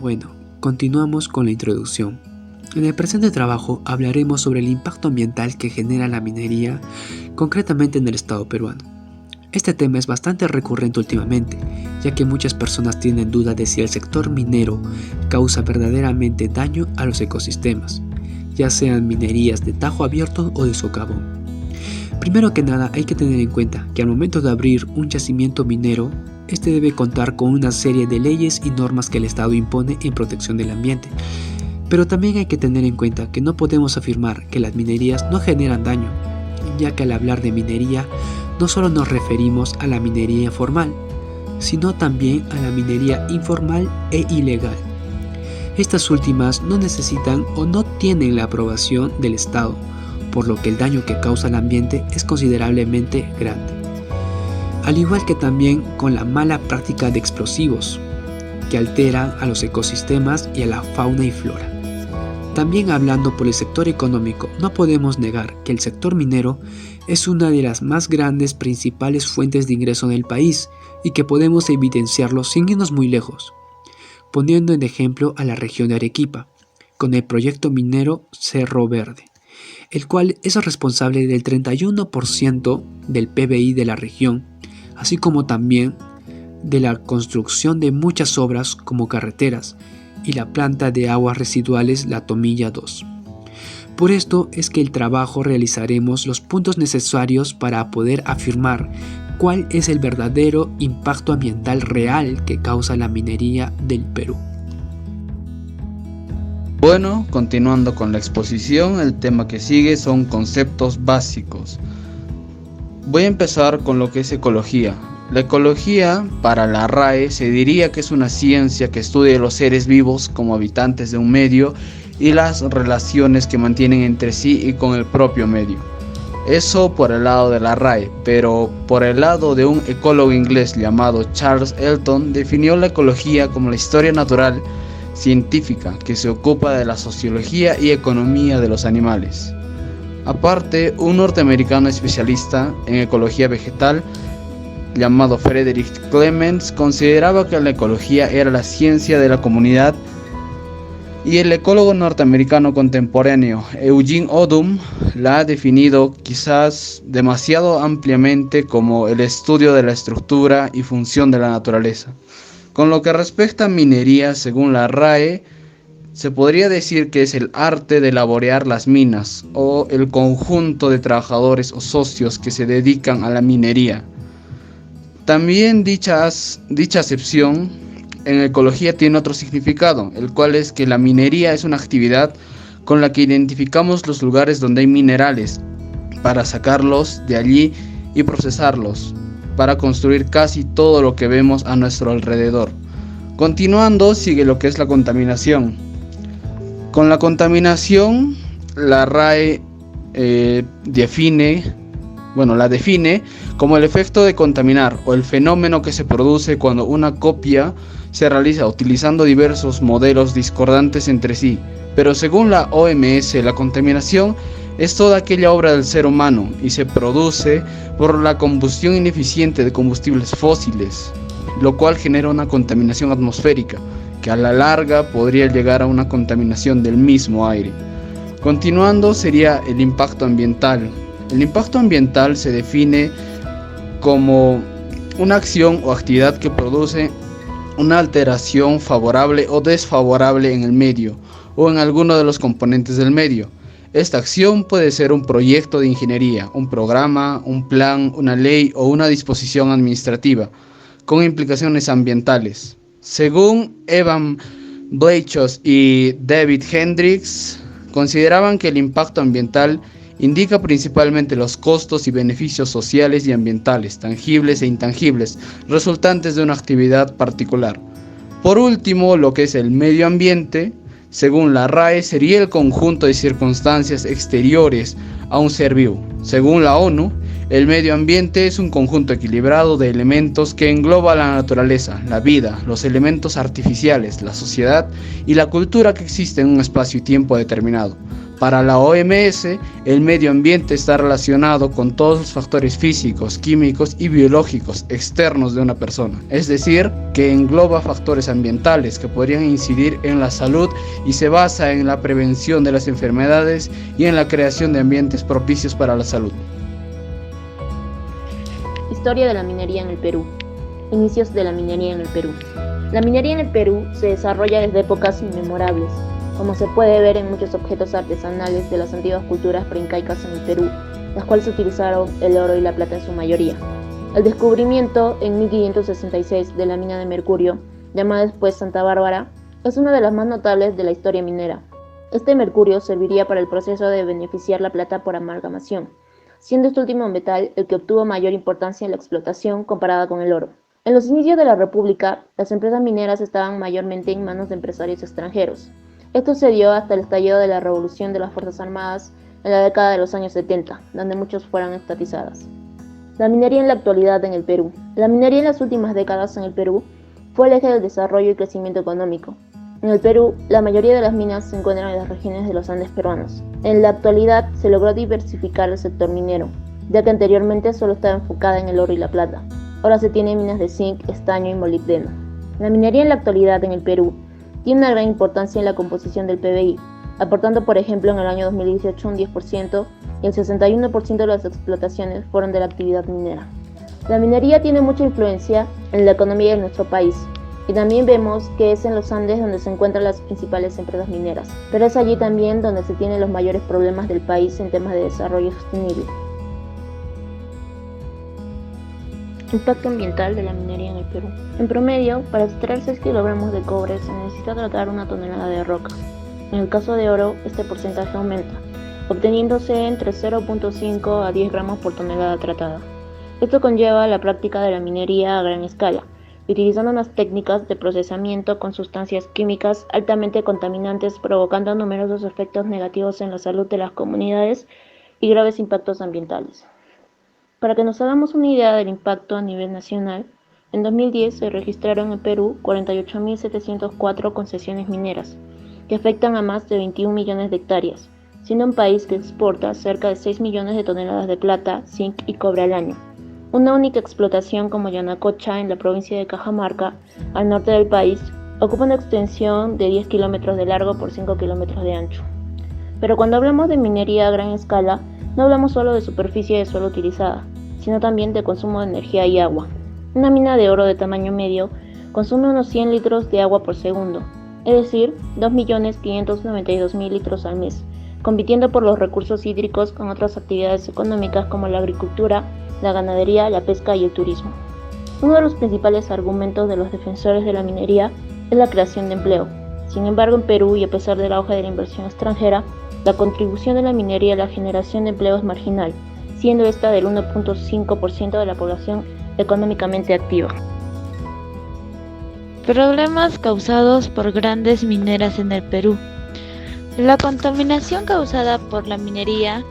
Bueno, continuamos con la introducción. En el presente trabajo hablaremos sobre el impacto ambiental que genera la minería, concretamente en el Estado peruano. Este tema es bastante recurrente últimamente, ya que muchas personas tienen duda de si el sector minero causa verdaderamente daño a los ecosistemas, ya sean minerías de tajo abierto o de socavón. Primero que nada, hay que tener en cuenta que al momento de abrir un yacimiento minero, este debe contar con una serie de leyes y normas que el Estado impone en protección del ambiente. Pero también hay que tener en cuenta que no podemos afirmar que las minerías no generan daño, ya que al hablar de minería no solo nos referimos a la minería formal, sino también a la minería informal e ilegal. Estas últimas no necesitan o no tienen la aprobación del Estado, por lo que el daño que causa al ambiente es considerablemente grande. Al igual que también con la mala práctica de explosivos, que alteran a los ecosistemas y a la fauna y flora. También hablando por el sector económico, no podemos negar que el sector minero es una de las más grandes principales fuentes de ingreso en el país y que podemos evidenciarlo sin irnos muy lejos, poniendo en ejemplo a la región de Arequipa, con el proyecto minero Cerro Verde, el cual es responsable del 31% del PBI de la región, así como también de la construcción de muchas obras como carreteras y la planta de aguas residuales La Tomilla 2. Por esto es que el trabajo realizaremos los puntos necesarios para poder afirmar cuál es el verdadero impacto ambiental real que causa la minería del Perú. Bueno, continuando con la exposición, el tema que sigue son conceptos básicos. Voy a empezar con lo que es ecología. La ecología, para la RAE, se diría que es una ciencia que estudia los seres vivos como habitantes de un medio y las relaciones que mantienen entre sí y con el propio medio. Eso por el lado de la RAE, pero por el lado de un ecólogo inglés llamado Charles Elton, definió la ecología como la historia natural científica que se ocupa de la sociología y economía de los animales. Aparte, un norteamericano especialista en ecología vegetal llamado Frederick Clements consideraba que la ecología era la ciencia de la comunidad, y el ecólogo norteamericano contemporáneo Eugene Odum la ha definido quizás demasiado ampliamente como el estudio de la estructura y función de la naturaleza. Con lo que respecta a minería, según la RAE, se podría decir que es el arte de laborear las minas o el conjunto de trabajadores o socios que se dedican a la minería. También dicha acepción en ecología tiene otro significado, el cual es que la minería es una actividad con la que identificamos los lugares donde hay minerales para sacarlos de allí y procesarlos para construir casi todo lo que vemos a nuestro alrededor. Continuando, sigue lo que es la contaminación. Con la contaminación, la RAE la define como el efecto de contaminar o el fenómeno que se produce cuando una copia se realiza utilizando diversos modelos discordantes entre sí. Pero según la OMS, la contaminación es toda aquella obra del ser humano y se produce por la combustión ineficiente de combustibles fósiles, lo cual genera una contaminación atmosférica, que a la larga podría llegar a una contaminación del mismo aire. Continuando sería el impacto ambiental. El impacto ambiental se define como una acción o actividad que produce una alteración favorable o desfavorable en el medio o en alguno de los componentes del medio. Esta acción puede ser un proyecto de ingeniería, un programa, un plan, una ley o una disposición administrativa con implicaciones ambientales. Según Evan Blachos y David Hendricks, consideraban que el impacto ambiental indica principalmente los costos y beneficios sociales y ambientales, tangibles e intangibles, resultantes de una actividad particular. Por último, lo que es el medio ambiente, según la RAE, sería el conjunto de circunstancias exteriores a un ser vivo. Según la ONU, el medio ambiente es un conjunto equilibrado de elementos que engloba la naturaleza, la vida, los elementos artificiales, la sociedad y la cultura que existe en un espacio y tiempo determinado. Para la OMS, el medio ambiente está relacionado con todos los factores físicos, químicos y biológicos externos de una persona. Es decir, que engloba factores ambientales que podrían incidir en la salud y se basa en la prevención de las enfermedades y en la creación de ambientes propicios para la salud. Historia de la minería en el Perú. Inicios de la minería en el Perú. La minería en el Perú se desarrolla desde épocas inmemorables, como se puede ver en muchos objetos artesanales de las antiguas culturas preincaicas en el Perú, las cuales utilizaron el oro y la plata en su mayoría. El descubrimiento en 1566 de la mina de mercurio, llamada después Santa Bárbara, es una de las más notables de la historia minera. Este mercurio serviría para el proceso de beneficiar la plata por amalgamación, siendo este último metal el que obtuvo mayor importancia en la explotación comparada con el oro. En los inicios de la República, las empresas mineras estaban mayormente en manos de empresarios extranjeros. Esto se dio hasta el estallido de la Revolución de las Fuerzas Armadas en la década de los años 70, donde muchos fueron estatizadas. La minería en la actualidad en el Perú. La minería en las últimas décadas en el Perú fue el eje del desarrollo y crecimiento económico. En el Perú, la mayoría de las minas se encuentran en las regiones de los Andes peruanos. En la actualidad se logró diversificar el sector minero, ya que anteriormente solo estaba enfocada en el oro y la plata. Ahora se tiene minas de zinc, estaño y molibdeno. La minería en la actualidad en el Perú tiene una gran importancia en la composición del PBI, aportando por ejemplo en el año 2018 un 10% y el 61% de las explotaciones fueron de la actividad minera. La minería tiene mucha influencia en la economía de nuestro país y también vemos que es en los Andes donde se encuentran las principales empresas mineras, pero es allí también donde se tienen los mayores problemas del país en temas de desarrollo sostenible. Impacto ambiental de la minería en el Perú. En promedio, para extraer 6 kilogramos de cobre se necesita tratar 1 tonelada de roca. En el caso de oro, este porcentaje aumenta, obteniéndose entre 0.5 a 10 gramos por tonelada tratada. Esto conlleva la práctica de la minería a gran escala, utilizando unas técnicas de procesamiento con sustancias químicas altamente contaminantes, provocando numerosos efectos negativos en la salud de las comunidades y graves impactos ambientales. Para que nos hagamos una idea del impacto a nivel nacional, en 2010 se registraron en Perú 48.704 concesiones mineras, que afectan a más de 21 millones de hectáreas, siendo un país que exporta cerca de 6 millones de toneladas de plata, zinc y cobre al año. Una única explotación como Yanacocha en la provincia de Cajamarca, al norte del país, ocupa una extensión de 10 kilómetros de largo por 5 kilómetros de ancho. Pero cuando hablamos de minería a gran escala, no hablamos solo de superficie de suelo utilizada, sino también de consumo de energía y agua. Una mina de oro de tamaño medio consume unos 100 litros de agua por segundo, es decir, 2.592.000 litros al mes, compitiendo por los recursos hídricos con otras actividades económicas como la agricultura, la ganadería, la pesca y el turismo. Uno de los principales argumentos de los defensores de la minería es la creación de empleo. Sin embargo, en Perú, y a pesar del auge de la inversión extranjera, la contribución de la minería a la generación de empleo es marginal, siendo esta del 1.5% de la población económicamente activa. Problemas causados por grandes mineras en el Perú. La contaminación causada por la minería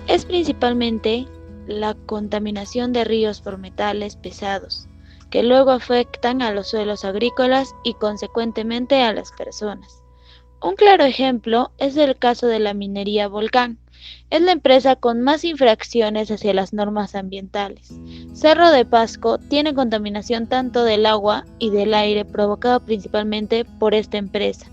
es principalmente la contaminación de ríos por metales pesados, que luego afectan a los suelos agrícolas y consecuentemente a las personas. Un claro ejemplo es el caso de la minería Volcán. Es la empresa con más infracciones hacia las normas ambientales. Cerro de Pasco tiene contaminación tanto del agua y del aire provocado principalmente por esta empresa,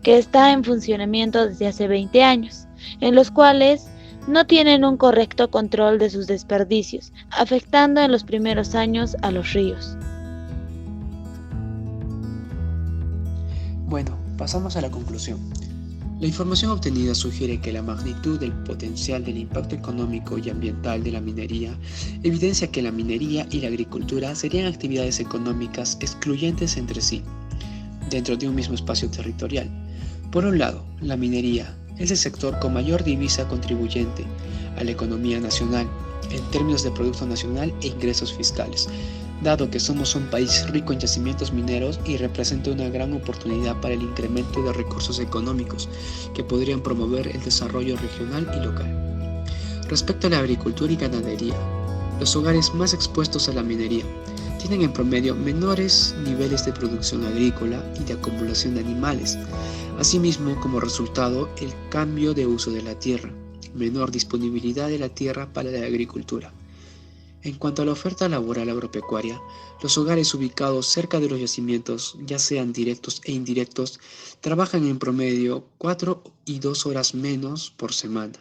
que está en funcionamiento desde hace 20 años, en los cuales no tienen un correcto control de sus desperdicios, afectando en los primeros años a los ríos. Bueno, pasamos a la conclusión. La información obtenida sugiere que la magnitud del potencial del impacto económico y ambiental de la minería evidencia que la minería y la agricultura serían actividades económicas excluyentes entre sí, dentro de un mismo espacio territorial. Por un lado, la minería es el sector con mayor divisa contribuyente a la economía nacional en términos de Producto Nacional e ingresos fiscales, dado que somos un país rico en yacimientos mineros y representa una gran oportunidad para el incremento de recursos económicos que podrían promover el desarrollo regional y local. Respecto a la agricultura y ganadería, los hogares más expuestos a la minería tienen en promedio menores niveles de producción agrícola y de acumulación de animales, asimismo como resultado el cambio de uso de la tierra, menor disponibilidad de la tierra para la agricultura. En cuanto a la oferta laboral agropecuaria, los hogares ubicados cerca de los yacimientos, ya sean directos e indirectos, trabajan en promedio 4 y 2 horas menos por semana.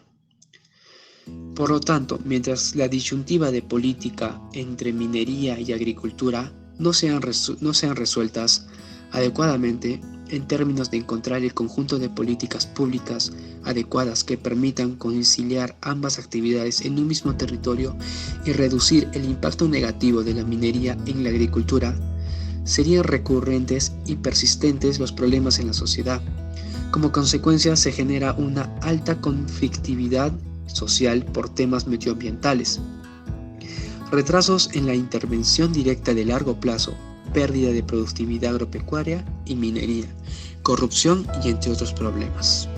Por lo tanto, mientras la disyuntiva de política entre minería y agricultura no sean resueltas adecuadamente, en términos de encontrar el conjunto de políticas públicas adecuadas que permitan conciliar ambas actividades en un mismo territorio y reducir el impacto negativo de la minería en la agricultura, serían recurrentes y persistentes los problemas en la sociedad. Como consecuencia, se genera una alta conflictividad social por temas medioambientales, retrasos en la intervención directa de largo plazo, pérdida de productividad agropecuaria y minería, corrupción y entre otros problemas.